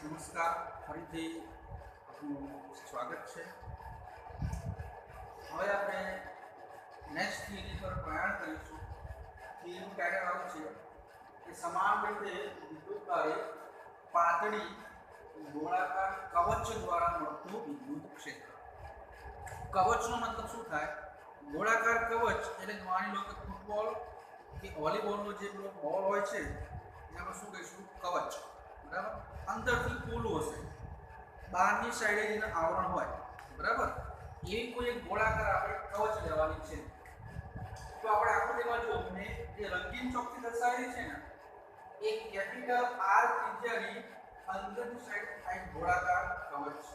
નમસ્કાર, ફરીથી આપનું સ્વાગત છે. હવે આપણે નેક્સ્ટ થિયરી પર પ્રયાણ કરીશું. થિયરીનું ટાઇટલ આવું છે કે સમાન રીતે વિદ્યુતભારે પાતળી ગોળાકાર કવચ દ્વારા મળતું વિદ્યુત ક્ષેત્ર. કવચનો મતલબ શું થાય? ગોળાકાર કવચ એટલે માની લો કે ફૂટબોલ કે વોલીબોલનો જે પેલો બોલ હોય છે એમાં શું કહીશું? કવચ. બરાબર. અંદરથી ખુલ્લું હશે, બહારની સાઈડે જેને આવરણ હોય. બરાબર. એવી કોઈ એક ગોળાકાર આપણે કવચ લેવાની છે. તો આપણે આકૃતિમાં જો મેં જે રંગીન ચોકથી દર્શાવેલી છે ને એ કેપિટલ આર ત્રિજ્યાની અંદરની સાઈડ આ એક ગોળાકાર કવચ છે.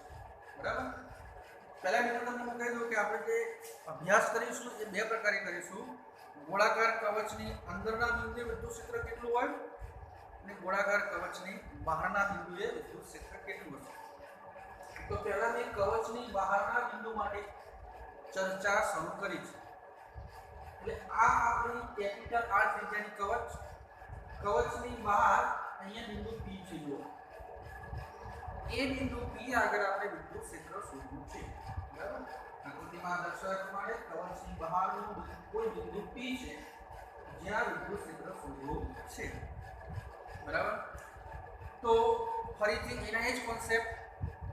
બરાબર. પહેલા મિત્રો તમને હું કહી દઉં કે આપણે જે અભ્યાસ કરીશું એ બે પ્રકારે કરીશું. ગોળાકાર કવચની અંદરના બિંદુએ વિદ્યુત ક્ષેત્ર કેટલું હોય અને ગોળાકાર કવચની બહારના બિંદુએ વિદ્યુત ક્ષેત્ર કેટલું હશે. તો પહેલા મેં કવચની બહારના બિંદુ માટે ચર્ચા શરૂ કરી છે. એટલે આ આપણી કેપિટલ આર ત્રિજ્યાની કવચ, કવચની બહાર અહીંયા બિંદુ P છે. જો એ બિંદુ P આગળ આપણે વિદ્યુત ક્ષેત્ર શોધવું છે. બરાબર. આકૃતિમાં દર્શાવ્યા પ્રમાણે કવચની બહારનું કોઈ બિંદુ P છે જ્યાં વિદ્યુત ક્ષેત્ર શોધવું છે. બરાબર. તો ફરીથી એના જ કોન્સેપ્ટ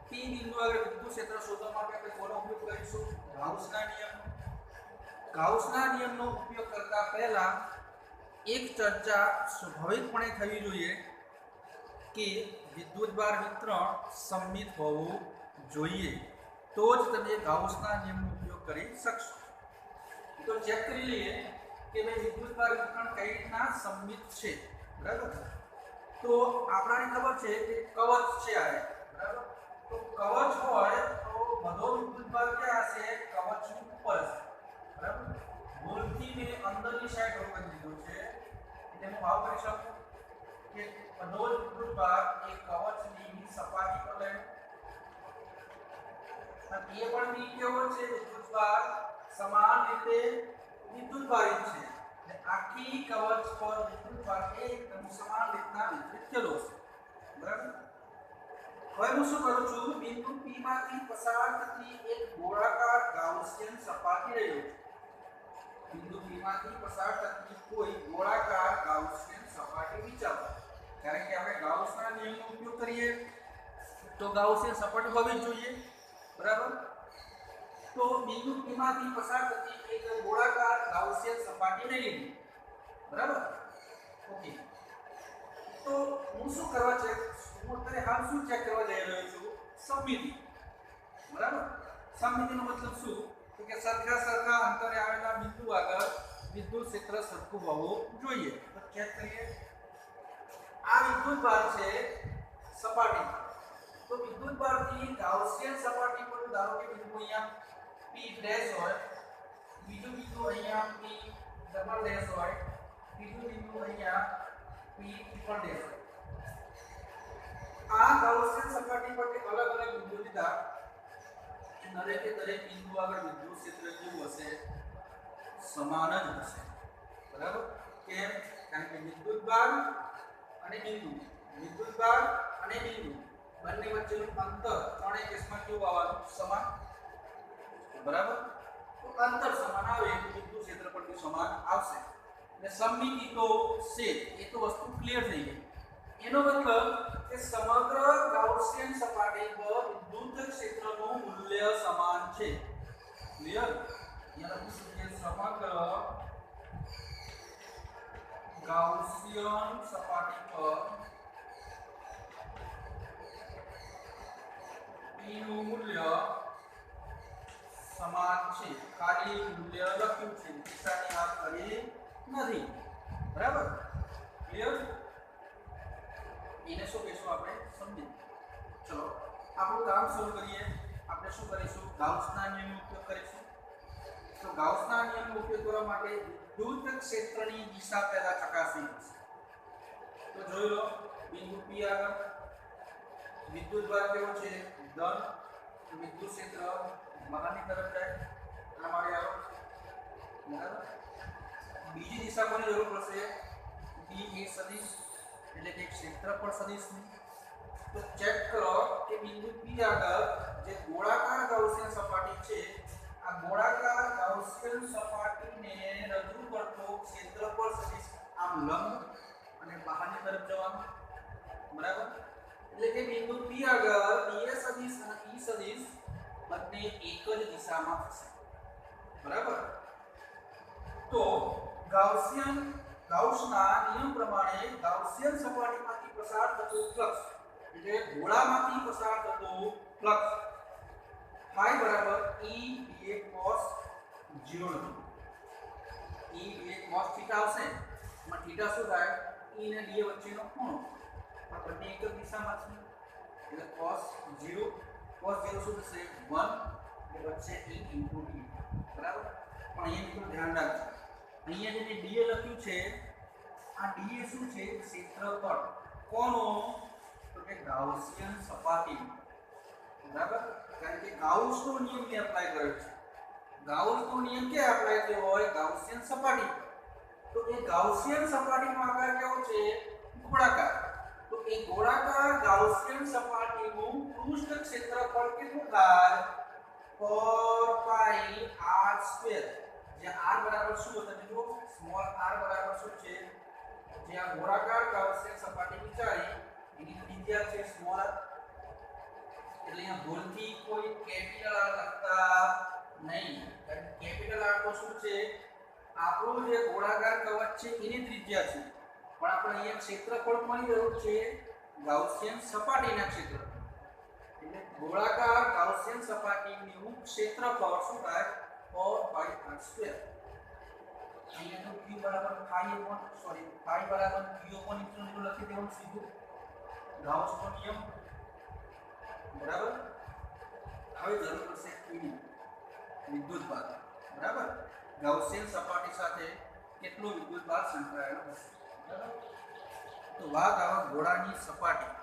P બિંદુ આગળ વિદ્યુત ક્ષેત્ર શોધવા માટે આપણે કોનો ઉપયોગ કરીશું? ગાઉસના નિયમનો. ગાઉસના નિયમનો ઉપયોગ કરતા પહેલા એક ચર્ચા સ્વાભાવિકપણે થવી જોઈએ કે વિદ્યુતભાર વિતરણ સમમિત હોવું જોઈએ, તો જ તમે ગાઉસના નિયમનો ઉપયોગ કરી શકશો. તો ચેક કરી લઈએ કે ભાઈ વિદ્યુતભાર વિતરણ કઈ રીતના સમમિત છે. બરાબર. તો આપણાને ખબર છે કે કવચ છે આ. બરાબર. તો કવચ હોય તો બધો વિદ્યુતભાર ક્યાં હશે? કવચની ઉપર હશે. બરાબર. ભૂલથી મેં અંદરની સાઈડ રોકી દીધો છે એટલે હું ભાવ કરી શકું કે બધો વિદ્યુતભાર એ કવચની સપાટી પર લેવો. અને એ પણ બી કેવો છે? વિદ્યુતભાર સમાન રીતે વિદ્યુતભારિત છે. આખી કવચ પર વિદ્યુતભાર એકદમ સમાન રીતના વિતરિત થયેલો છે. બરાબર. હવે હું શું કરું છું? બિંદુ P માંથી પસાર થતી એક ગોળાકાર ગાઉસિયન સપાટી લઈ લઉં છું. બિંદુ P માંથી પસાર થતી કોઈ ગોળાકાર ગાઉસિયન સપાટી વિચારો. કારણ કે આપણે ગાઉસના નિયમનો ઉપયોગ કરીએ તો ગાઉસિયન સપાટી હોવી જ જોઈએ. બરાબર. તો બિંદુ P માંથી પસાર થતી એક ગોળાકાર ગાઉસિયન સપાટી લઈ લીધી. બરાબર. ઓકે. તો હું શું કરવા છે? હું અત્યારે હાલ શું ચેક કરવા જઈ રહ્યો છું? સમમિતિ. બરાબર. સમમિતિનો મતલબ શું? તો કે સરખા અંતરે આવેલા બિંદુ આગળ વિદ્યુત ક્ષેત્ર સરખું હોવું જોઈએ. તો ચેક કરીએ. આ વિદ્યુતભાર છે સપાટી. તો વિદ્યુતભારથી ગાઉસિયન સપાટી પર ધારો કે બિંદુ અહીંયા P ડેશ હોય, બીજું બિંદુ અહીંયા P ડબલ ડેશ હોય, બીજું બિંદુ અહીંયા P ટ્રિપલ ડેશ હોય. આ ગાઉસિયન સપાટી પર અલગ અલગ બિંદુ લીધા. દરેકે દરેક બિંદુ આગળ વિદ્યુત ક્ષેત્ર કેવું હશે? સમાન જ હશે. બરાબર. કેમ? કારણ કે વિદ્યુતભાર અને બિંદુ બંને વચ્ચેનું અંતર ત્રણેય કેસમાં કેવું આવવાનું? સમાન. બરાબર. તો અંતર સમાન આવે એટલે વિદ્યુત ક્ષેત્ર પણ સમાન આવશે. એટલે સમમિતિ તો છે, એ તો વસ્તુ ક્લિયર થઈ ગઈ. એનો મતલબ કે સમગ્ર ગાઉસિયન સપાટી પર વિદ્યુત ક્ષેત્રનું મૂલ્ય સમાન છે. ક્લિયર? યાદ રાખીશું કે સમગ્ર ગાઉસિયન સપાટી પર P નું મૂલ્ય સમાન છે. ખાલી મૂલ્ય લખ્યું છે, દિશાની વાત કરી નથી. બરાબર. ક્લિયર? એને શું કહીશું આપણે? સમમિતિ. ચલો આપણું કામ શરૂ કરીએ. આપણે શું કરીશું? ગાઉસના નિયમનો ઉપયોગ કરીશું. તો ગાઉસના નિયમનો ઉપયોગ કરવા માટે વિદ્યુત ક્ષેત્રની દિશા પહેલા ચકાસવી પડશે. તો જોઈ લો, બિંદુ P આગળ વિદ્યુતભાર કેવો છે? ધન. વિદ્યુત ક્ષેત્ર બહારની તરફ જાય. આ મારે આવો. બરાબર. બીજી દિશા કોની જરૂર પડશે? D એ સદિશ એટલે કે ક્ષેત્રફળ સદિશની. તો ચેક કરો કે બિંદુ P આગળ જે ગોળાકાર ગાઉસિયન સપાટી છે, આ ગોળાકાર ગાઉસિયન સપાટીને રજૂ કરતો ક્ષેત્રફળ સદિશ આમ લંબ અને બહારની તરફ જવાનું, બરાબર? એટલે કે બિંદુ P આગળ dS સદિશ અને E સદિશ બંને એક જ દિશામાં હશે, બરાબર? તો ગાઉસના નિયમ પ્રમાણે ગાઉસિયન સપાટીમાંથી પસાર થતો ફ્લક્સ એટલે ગોળામાંથી પસાર થતો ફ્લક્સ phi બરાબર E dA cos 0 E dA cos θ આવશે, માં θ શું થાય? E અને dA વચ્ચેનો ખૂણો, આ બંને એક જ દિશામાં છે એટલે cos 0 શું થશે? 1 એટલે વચ્ચે E * d, બરાબર? પણ અહીંયા મિત્રો ધ્યાન રાખજો, અહીંયા જે dA લખ્યું છે, આ dA શું છે? ક્ષેત્રફળ કોનો? તો કે ગાઉસિયન સપાટી, બરાબર? કારણ કે ગાઉસનો નિયમ કે એપ્લાય કર્યો છે, ગાઉસનો નિયમ કે એપ્લાય થયો હોય ગાઉસિયન સપાટી પર, તો એ ગાઉસિયન સપાટીનો આકાર કેવો છે? ગોળાકાર. તો એ ગોળાકાર ગાઉસિયન સપાટીનું પૃષ્ઠ ક્ષેત્રફળ કેટલું થાય? 4 pi r², જે r બરાબર શું હતું મિત્રો? સ્મોલ r બરાબર શું છે? જે આ ગોળાકાર ગાઉસિયન સપાટી વિચારી એની ત્રિજ્યા છે સ્મોલ r, એટલે અહીંયા ભૂલથી કોઈ કેપિટલ r લખતા નહીં, કારણ કે કેપિટલ r તો શું છે? આપણું જે ગોળાકાર કવચ છે એની ત્રિજ્યા છે, પણ આપણે અહીંયા ક્ષેત્રફળ કોની જરૂર છે? ગાઉસિયન સપાટીના ક્ષેત્રફળ. એટલે ગોળાકાર ગાઉસિયન સપાટીનું ક્ષેત્રફળ શું થાય? 4 pi r². અહીંયા તો q બરાબર phi બરાબર q upon epsilon લખી દેવાનું સીધું, ગાઉસનો નિયમ, બરાબર? હવે જરૂર પડશે q ની વિદ્યુતભાર, બરાબર? ગાઉસિયન સપાટી સાથે કેટલો વિદ્યુતભાર સંકળાયેલો હશે, બરાબર? તો વાત આવે ગોળાની સપાટી,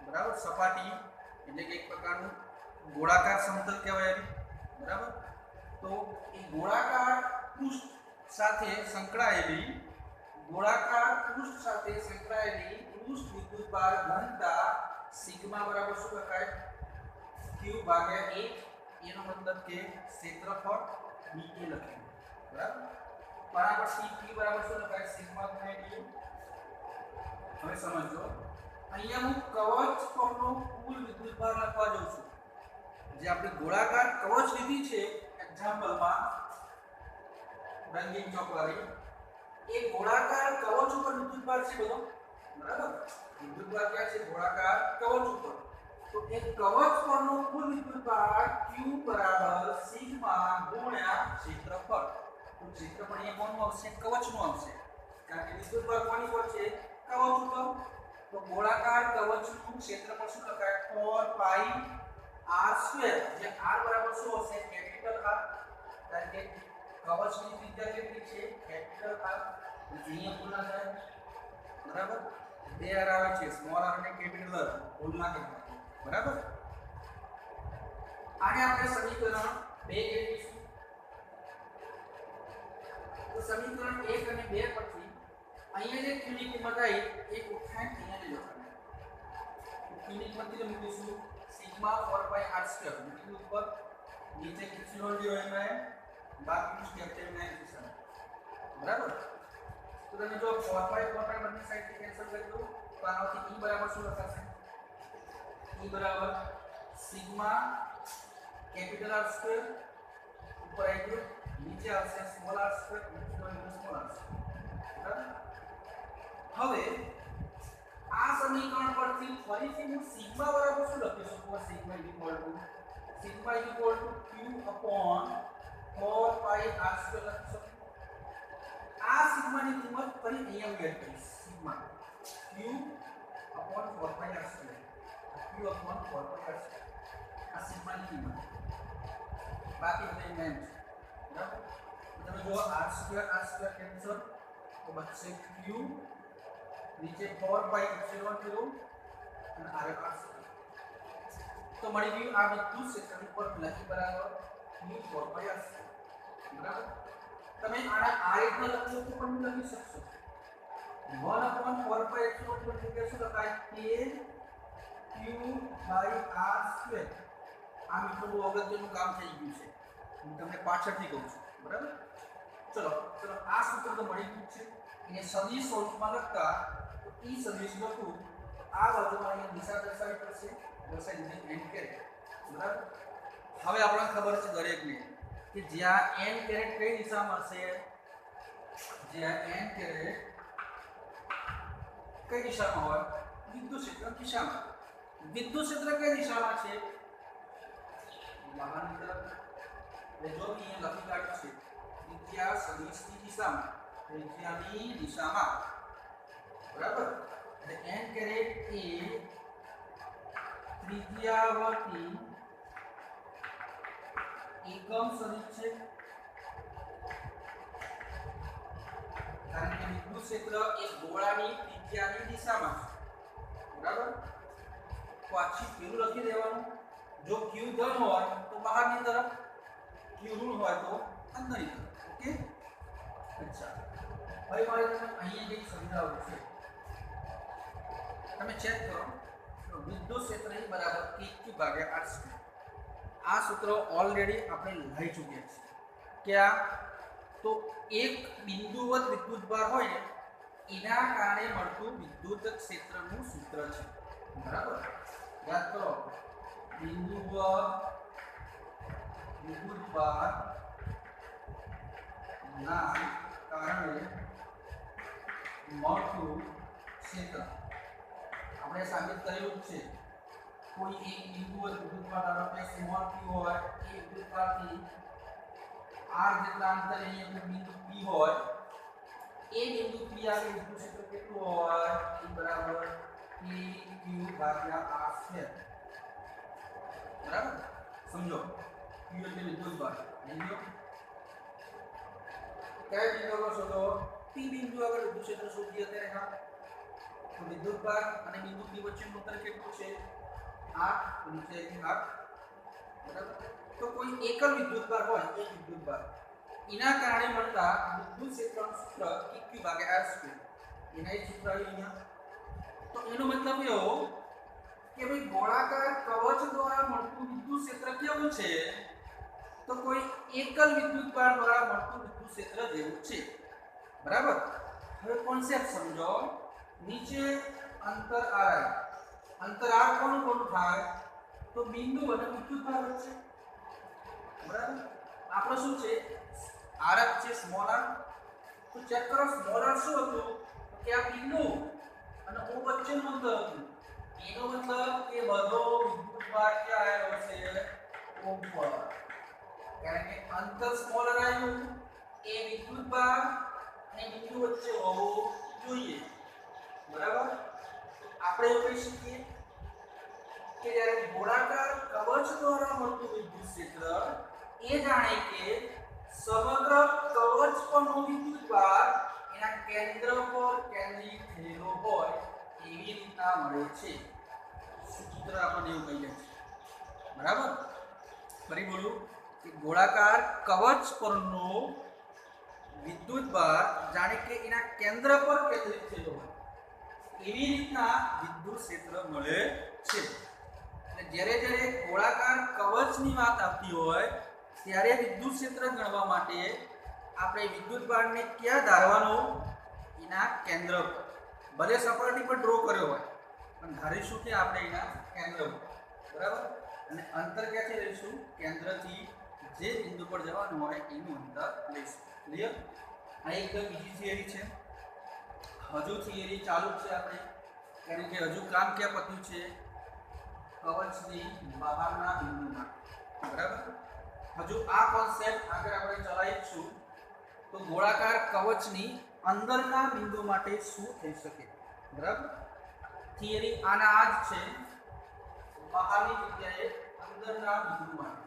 બરાબર? સપાટી એટલે કે એક પ્રકારનું ગોળાકાર સમતલ કહેવાય, બરાબર? તો એ ગોળાકાર પૃષ્ઠ સાથે સંકળાયેલી પૃષ્ઠ વિદ્યુતભાર ઘનતા સિગ્મા બરાબર શું લખાય? q ભાગ્યા 1, એનો મતલબ કે ક્ષેત્રફળ dA લખીએ, બરાબર? બરાબર P બરાબર શું લખાય? સિગ્મા ગુણ્યા d. હવે સમજો, અહીંયા હું કવચ પરનો કુલ વિદ્યુતભાર લખવા જાઉં છું, જે આપણે ગોળાકાર કવચ લીધી છે એક્ઝામ્પલમાં રંગીન ચોકવાળી, એ ગોળાકાર કવચ ઉપર વિદ્યુતભાર છે બધો, બરાબર? વિદ્યુતભાર ક્યાં છે? ગોળાકાર કવચ ઉપર. તો એ કવચ પરનો કુલ વિદ્યુતભાર q બરાબર સિગ્મા ગુણ્યા ક્ષેત્રફળ. તો ક્ષેત્રફળ અહીંયા કોનું આવશે? કવચનું આવશે, કારણ કે વિદ્યુતભાર કોની પર છે? કવચ ઉપર. તો ગોળાકાર કવચનું ક્ષેત્રફળ શું લખાય? 4 pi r², જે r બરાબર શું હશે? કેપિટલ R, કારણ કે કવચની ત્રિજ્યા કેટલી છે? Capital R. અહીંયા ભૂલ ના થાય, બરાબર? બે r આવે છે, સ્મોલ r અને કેપિટલ R, ભૂલ ના કરતા, બરાબર? આને આપણે સમીકરણ 2 કહીશું. તો સમીકરણ 1 અને 2 પરથી અહીંયા જે q ની કિંમત આવી એ ઉઠાઈને અહીંયા લઈ જવાની. q ની કિંમત કેટલી મૂકીશું? સિગ્મા 4 pi r² મૂકી ઉપર, નીચે એપ્સિલોન dy માં બાકીનું સ્ટેપ છે ના એપ્સિલોન, બરાબર? તો તમે જો 4 pi બંને સાઈડથી કેન્સલ કરી દો, તો આનાથી e બરાબર શું લખાશે? e બરાબર સિગ્મા કેપિટલ R² ઉપર આવી ગયો, નીચે આવશે સ્મોલ r² સ્મોલ r², બરાબર? હવે આ સમીકરણ પરથી ફરીથી હું સિગ્મા બરાબર શું લખી શકું? Sigma q upon 4 pi r² લખી શકું. આ સિગ્માની કિંમત ફરી અહીંયા મેળ કરીશ, sigma q upon 4 pi r², q upon 4 pi r², આ સિગ્માની કિંમત, બાકી બધે મેન છે, બરાબર? તમે જો r² કેન્સલ, તો બચશે q, નીચે 4 pi એપ્સિલોન 0 અને r². તો મળી ગયું આ વિદ્યુત ક્ષેત્ર ઉપર લખી બરાબર q 4 pi r², બરાબર? તમે આના આ રીતના લખો તો પણ લખી શકશો. 1/4 pi એપ્સિલોન 0 એટલે શું લખાય? k q by r square. આ મિત્રો બહુ અગત્યનું કામ થઈ ગયું છે, હું તમને પાછળથી કહું છું, બરાબર. ચલો ચલો આ સૂત્ર તો મળી ગયું છે. એને સદિશ સ્વરૂપમાં લખતા તો ઈ સદિશ લખું, આ બાજુમાં અહીંયા દિશા દર્શાવવી પડશે, દર્શાવી દીધી એન કેરેટ, બરાબર. હવે આપણને ખબર છે દરેકને કે જ્યાં એન કેરેટ કઈ દિશામાં હશે, જ્યાં એન કેરેટ કઈ દિશામાં હોય, વિદ્યુત ક્ષેત્ર દિશામાં. વિદ્યુત ક્ષેત્ર કઈ દિશામાં છે, બહારની તરફ. એટલે જો અહીંયા લખી કાઢ્યું છે ત્રિજ્યા સદિશની દિશામાં, ત્રિજ્યાની દિશામાં, બરાબર. એટલે n કેરેટ એ ત્રિજ્યાવર્તી એકમ સદિશ છે, કારણ કે વિદ્યુત ક્ષેત્ર એ ગોળાની ત્રિજ્યાની દિશામાં છે, બરાબર. પછી પેલું લખી દેવાનું, જો q ધન હોય તો બહારની તરફ, q ઋણ હોય તો અંદરની તરફ. ઓકે. અચ્છા, હવે મારે તમને અહીંયા કંઈક સમજાવવું છે, તમે ચેક કરો. વિદ્યુત ક્ષેત્ર E બરાબર kq ભાગ્યા r સ્ક્વેર. આ સૂત્ર ઓલરેડી આપણે લઈ ચૂક્યા છીએ. ક્યાં? તો એક બિંદુવત વિદ્યુતભાર હોય ને એના કારણે મળતું વિદ્યુત ક્ષેત્રનું સૂત્ર છે, બરાબર. યાદ કરો, બિંદુવત વિદ્યુતભાર ના કારણે મળતું ક્ષેત્ર આપણે સાબિત કરેલું છે. કોઈ એક બિંદુવત વિદ્યુતભાર ધારો કે સ્મોલ q હોય, એ વિદ્યુતભારથી r જેટલા અંતરે અહીંયા કોઈ બિંદુ p હોય, એ બિંદુ p આગળ વિદ્યુત ક્ષેત્ર કેટલું હોય, e બરાબર kq ભાગ્યા r સ્ક્વેર, બરાબર. સમજો, q એટલે વિદ્યુતભાર સમજો. કયા બિંદુ આગળ શોધો, p બિંદુ આગળ વિદ્યુત ક્ષેત્ર શોધીએ ત્યારે. હા, તો વિદ્યુતભાર અને બિંદુ p વચ્ચેનું અંતર કેટલું છે, 8, તો નીચે 8, બરાબર. તો કોઈ એકલ વિદ્યુતભાર હોય, એક વિદ્યુતભાર, એના કારણે મળતા વિદ્યુત ક્ષેત્રનું સૂત્ર kq ભાગ્યા r સ્ક્વેર. એના એક સૂત્ર અહીંયા. તો એનો મતલબ એવો કે ભાઈ ગોળાકાર કવચ દ્વારા મળતું વિદ્યુત ક્ષેત્ર કેવું છે, તો કોઈ એકલ વિદ્યુતભાર દ્વારા મળતું વિદ્યુત ક્ષેત્ર જેવું છે, બરાબર. હવે કોન્સેપ્ટ સમજો. નીચે અંતર r, અંતર r કોનું કોનું થાય, તો બિંદુ અને વિદ્યુતભાર વચ્ચે, બરાબર. આપણે શું છે, r છે, સ્મોલ r. તો ચેક કરો, સ્મોલ r શું હતું, કે આ બિંદુ અને o વચ્ચેનું અંતર હતું. એનો મતલબ કે બધો વિદ્યુતભાર ક્યાં આવ્યો છે, o પર, કારણ કે અંતર સ્મોલ r આવ્યું, એ વિદ્યુતભાર અને બિંદુ વચ્ચે હોવું જોઈએ, બરાબર. આપણે એવું કહી શકીએ કે જ્યારે ગોળાકાર કવચ દ્વારા મળતું વિદ્યુત ક્ષેત્ર એ જાણે કે સમગ્ર કવચ પરનો વિદ્યુતભાર એના કેન્દ્ર પર કેન્દ્રિત થયેલો હોય એવી રીતના મળે છે. સૂત્ર આપણને એવું કહી જાય છે, બરાબર. ફરી બોલું કે ગોળાકાર કવચ પરનો વિદ્યુતભાર જાણે કે એના કેન્દ્ર પર કેન્દ્રિત થયેલો હોય એવી રીતના વિદ્યુત ક્ષેત્ર મળે છે. એટલે જ્યારે જ્યારે ગોળાકાર કવચની વાત આવતી હોય ત્યારે વિદ્યુત ક્ષેત્ર ગણવા માટે આપણે વિદ્યુતભારને ક્યાં ધારવાનો, એના કેન્દ્ર પર. ભલે સપાટી પર ડ્રો કર્યો હોય પણ ધારીશું કે આપણે એના કેન્દ્ર પર, બરાબર. અને અંતર ક્યાંથી લઈશું, કેન્દ્રથી જે બિંદુ પર જવાનું હોય એનું અંતર લઈશું. ક્લિયર? આ એક બીજી થિયરી છે. હજુ થિયરી ચાલુ છે આપણે, કારણ કે હજુ કામ ક્યાં પત્યું છે, કવચની બહારના બિંદુમાં, બરાબર. હજુ આ કોન્સેપ્ટ આગળ આપણે ચલાવીશું તો ગોળાકાર કવચની અંદરના બિંદુ માટે શું થઈ શકે, બરાબર. થિયરી આના આ જ છે, બહારની જગ્યાએ અંદરના બિંદુ માટે.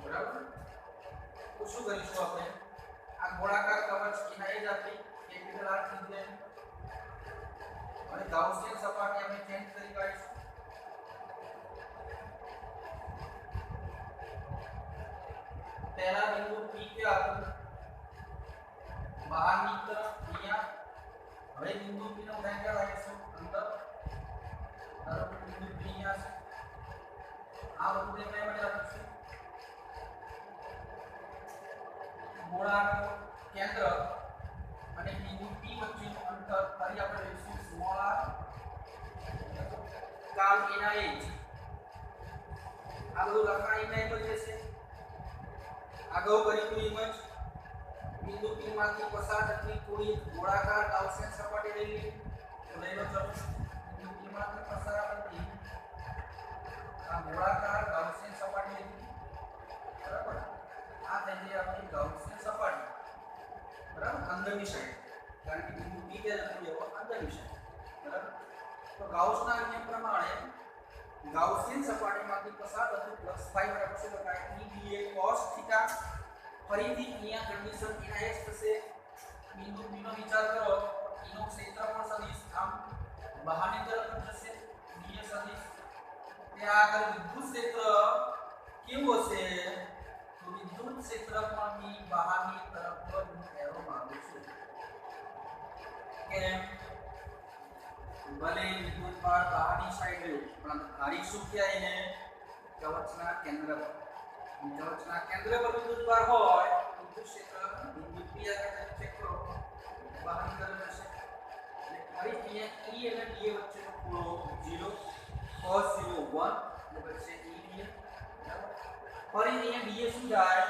બરાબર. તો શું કરીશું આપણે, આ ગોળાકાર કવચ એના એ જ આપણી કેપિટલ R ત્રિજ્યા અને ગાઉસિયન સપાટી આપણે ચેન્જ કરી કાઢીશું. પહેલા બિંદુ P કે હતું, બહારની તરફ અહીંયા હવે બિંદુ P નો કેન્દ્ર લાવીશું અંદર ધારો કે બિંદુ P અહીંયા છે આ બધું દેખાય માટે રાખીશું ગોળાનું કેન્દ્ર અને બિંદુ P વચ્ચેનું અંતર ફરી આપણે લઈશું સ્મોલ r કાલ એના એજ આ બધું લખાણ એના એજ છે આગળ કરીશું ઇમેજ બિંદુ P માંથી પસાર થતી કોઈ ગોળાકાર ગાઉસિયન સપાટી લઈ લો તો લઈ લો ચલો બિંદુ P માંથી પસાર થતી આ ગોળાકાર ગાઉસિયન સપાટી લઈ બરાબર આ થઈ ગઈ આપણી ગાઉસિયન સપાટી બરાબર અંદરની સાઈડ કારણ કે બિંદુ P કે જતો અંદરની સાઈડ બરાબર તો ગાઉસના નિયમ પ્રમાણે ગાઉસિયન સપાટીમાંથી પસાર થતું +5 બરાબર શું લખાય EDA cos થીટા ફરીથી અહીંયા કન્ડિશન એના x થશે બિંદુ P નો વિચાર કરો એનો ક્ષેત્રફળ સદિશ આમ બહારની તરફ જશે dA સદિશ ત્યાં આગળ વિદ્યુત ક્ષેત્ર કેવું હશે તો વિદ્યુત ક્ષેત્રફળની બહારની તરફ હું એરો મારું છું કેમ ભલે વિદ્યુત ભાર બહારની સાઈડ રહ્યો પણ ધારીશું કે એને કવચના કેન્દ્ર પર કવચના કેન્દ્ર પર વિદ્યુત ભાર હોય વિદ્યુત ક્ષેત્ર બિંદુ P આગળ ચેક કરો બહારની તરફ જશે એટલે ફરી અહીંયા E અને dA વચ્ચેનો ખૂણો 0 cos 0 1 એટલે બનશે EDA બરાબર ફરી અહીંયા dA શું જાય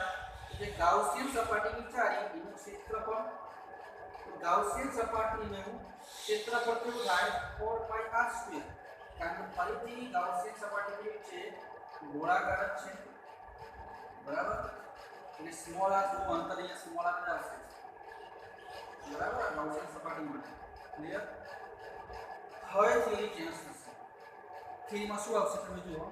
એટલે ગાઉસિયન સપાટી વિચારી એનું ક્ષેત્રફળ તો ગાઉસિયન સપાટીનું ક્ષેત્રફળ કેવું થાય 4πr² કારણ કે ફરીથી ગાઉસિયન સપાટી કેવી છે ગોળાકાર જ છે બરાબર એટલે સ્મોલ r નું અંતર અહીંયા સ્મોલ r જ આવશે બરાબર ગાઉસિયન સપાટી માટે ક્લિયર હવે થિયરી ચેન્જ થશે થિયરીમાં શું આવશે તમે જુઓ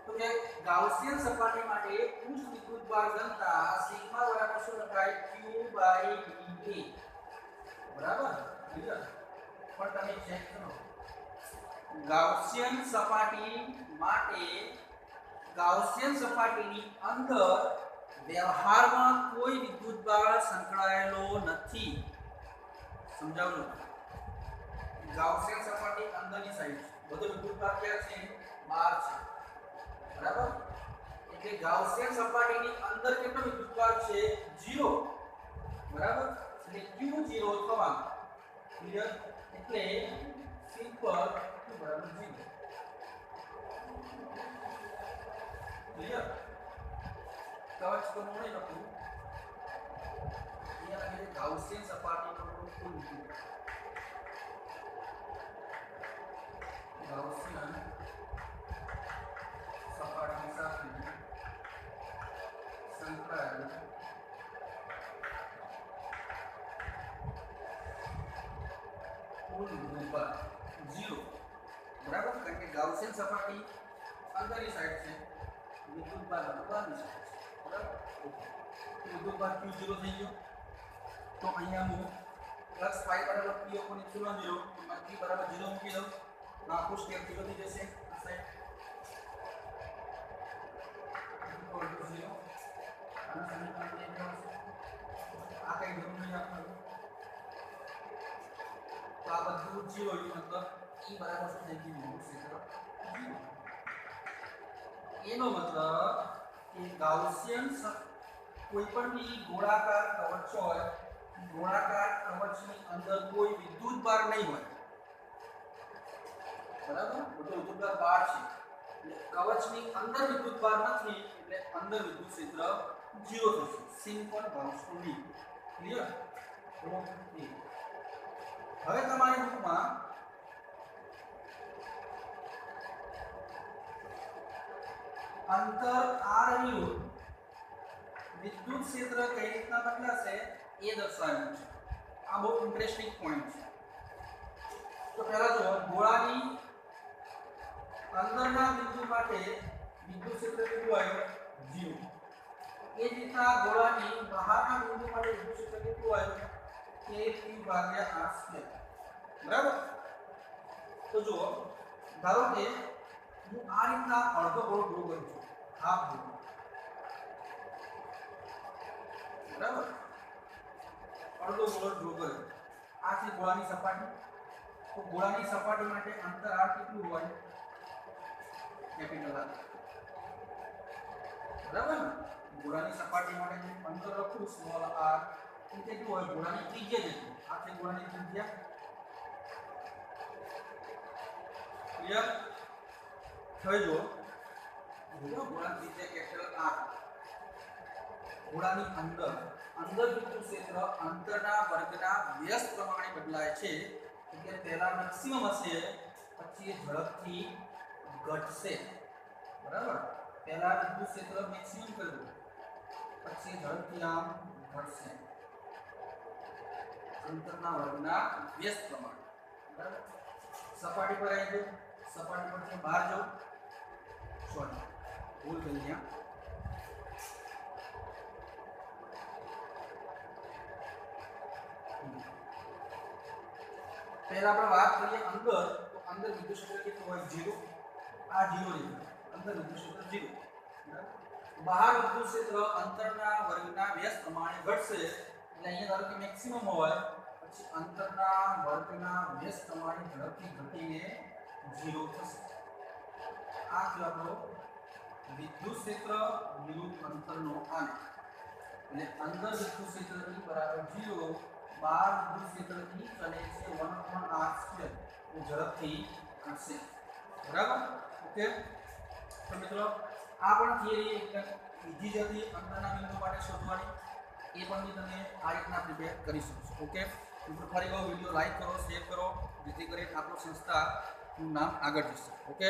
તો કે ગાઉસિયન સપાટી માટે પૃષ્ઠ વિદ્યુતભાર ઘનતા સિગ્મા બરાબર શું લખાય q/dA બરાબર ક્લિયર પણ તમે ચેક કરો ગાઉસિયન સપાટી માટે ગાઉસિયન સપાટીની અંદર વ્યવહારમાં કોઈ વિદ્યુતભાર સંકળાયેલો નથી સમજાવજો ગાઉસિયન સપાટી અંદરની સાઈડ બધો વિદ્યુતભાર ક્યાં છે બહાર છે બરાબર એટલે ગાઉસિયન સપાટીની અંદર કેટલો વિદ્યુતભાર છે 0 બરાબર એટલે q0 થવાનું ક્લિયર એટલે સિમ્પલ q બરાબર 0 ક્લિયર કવચ તો મોડે લખું અહીંયા લખે ગાઉસિયન સપાટીનો કુલ વિદ્યુતભાર ગાઉસિયન સપાટી સાથે સંકળાયેલ કુલ વિદ્યુતભાર 0 બરાબર કારણ કે ગાઉસિયન સપાટી અંદરની સાઈડ છે વિદ્યુતભાર બહારની સાઈડ છે બરાબર વિદ્યુતભાર q0 થઈ ગયો તો અહીંયા હું +5 બરાબર p upon epsilon 0 માં p બરાબર 0 મૂકી દઉં આખું સ્ટેપ 0 થઈ જશે આ સાઈડ equal to 0 અને સમીકરણ એક આવશે આ કઈ જરૂર નહીં આપવાનું તો આ બધું 0 એટલે મતલબ e બરાબર શું થઈ ગયું ક્ષેત્ર 0 એનો મતલબ કે ગાઉસિયન કોઈ પણ બી ગોળાકાર કવચ હોય ગોળાકાર કવચની અંદર કોઈ વિદ્યુતભાર નહીં હોય બરાબર બધો વિદ્યુતભાર બહાર છે એટલે કવચની અંદર વિદ્યુતભાર નથી એટલે અંદર વિદ્યુત ક્ષેત્ર 0 થશે સિમ્પલ ગાઉસનો નિયમ ક્લિયર ઓકે હવે તમારી બુકમાં અંતર r યુ વિદ્યુત ક્ષેત્ર કઈ રીતના બદલાશે એ દર્શાવ્યું છે આ બહુ ઇન્ટરેસ્ટિંગ પોઈન્ટ છે તો પહેલા જો ગોળાની અંદરના બિંદુ માટે વિદ્યુત ક્ષેત્ર કેટલું આવ્યું 0 એ જ રીતના ગોળાની બહારના બિંદુ માટે વિદ્યુત ક્ષેત્ર કેટલું આવ્યું k/r² બરાબર તો જો ધારો કે હું આ રીતના અડધો ગોળ ડ્રો કરું છું હાફ ગોળ બરાબર અડધો ગોળો ડ્રો કર્યો. આ છે ગોળાની સપાટી. તો ગોળાની સપાટી માટે અંતર r કેટલું હોય? Capital R. બરાબર ને? ગોળાની સપાટી માટે જે અંતર લખું સ્મોલ r એ કેટલું હોય? ગોળાની ત્રિજ્યા જેટલું. આ છે ગોળાની ત્રિજ્યા. ક્લિયર થઈ જો ગોળાની ત્રિજ્યા કેપિટલ R. ગોળાની અંદર વિદ્યુત ક્ષેત્ર અંતરના વર્ગના વ્યસ્ત પ્રમાણે બદલાય છે. એટલે પહેલા મેક્સિમમ હશે, પછી ઝડપથી ઘટશે. બરાબર? પહેલા વિદ્યુત ક્ષેત્ર મેક્સિમમ કર્યું, પછી ઝડપથી આમ ઘટશે અંતરના વર્ગના વ્યસ્ત પ્રમાણે. બરાબર? સપાટી પર આવી જાઓ, સપાટી પરથી બહાર જાઓ. સોરી, ભૂલ થઈ ગયા. પહેલા આપણે વાત કરીએ અંદર, તો અંદર વિદ્યુત ક્ષેત્ર કેટલું હોય? 0. આ 0 છે. અંદર વિદ્યુત ક્ષેત્ર 0. બરાબર? બહાર વિદ્યુત ક્ષેત્ર અંતરના વર્ગના વ્યસ્ત પ્રમાણે ઘટશે. એટલે અહીંયા ધારો કે મેક્સિમમ હોય, પછી અંતરના વર્ગના વ્યસ્ત પ્રમાણે ઝડપથી ઘટીને 0 થશે. આ છે આપણો વિદ્યુત ક્ષેત્ર વિરુદ્ધ અંતરનો આલેખ. એટલે અંદર વિદ્યુત ક્ષેત્ર E બરાબર 0, બહાર વિદ્યુત ક્ષેત્ર E ચલે છે 1/r². એ ઝડપથી ઘટશે. બરાબર? ઓકે. તો મિત્રો આ પણ થિયરી એકદમ ઈઝી જ હતી અંતરના બિંદુ માટે શોધવાની. એ પણ તમે આ રીતના પ્રિપેર કરી શકશો. ઓકે. મિત્રો ફરી વિડીયો લાઈક કરો, શેર કરો, જેથી કરીને આપણો સંસ્થાનું નામ આગળ જશે. ઓકે.